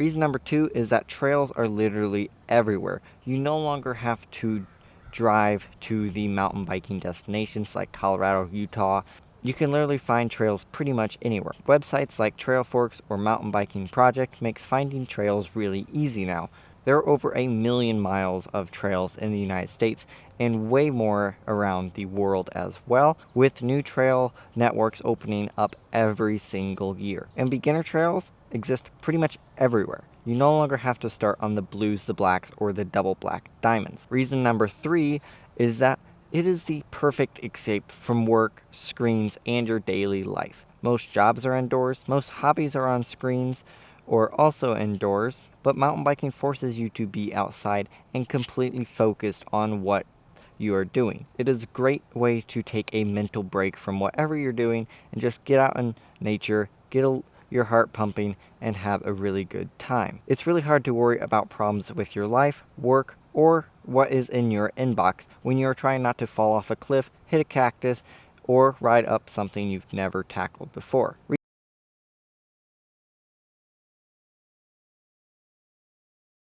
Reason number 2 is that trails are literally everywhere. You no longer have to drive to the mountain biking destinations like Colorado, Utah. You can literally find trails pretty much anywhere. Websites like Trailforks or Mountain Biking Project makes finding trails really easy now. There are over 1 million miles of trails in the United States and way more around the world as well, with new trail networks opening up every single year. And beginner trails exist pretty much everywhere. You no longer have to start on the blues, the blacks, or the double black diamonds. Reason number 3 is that it is the perfect escape from work, screens, and your daily life. Most jobs are indoors, most hobbies are on screens or also indoors, but mountain biking forces you to be outside and completely focused on what you are doing. It is a great way to take a mental break from whatever you're doing and just get out in nature, your heart pumping, and have a really good time. It's really hard to worry about problems with your life, work, or what is in your inbox when you're trying not to fall off a cliff, hit a cactus, or ride up something you've never tackled before.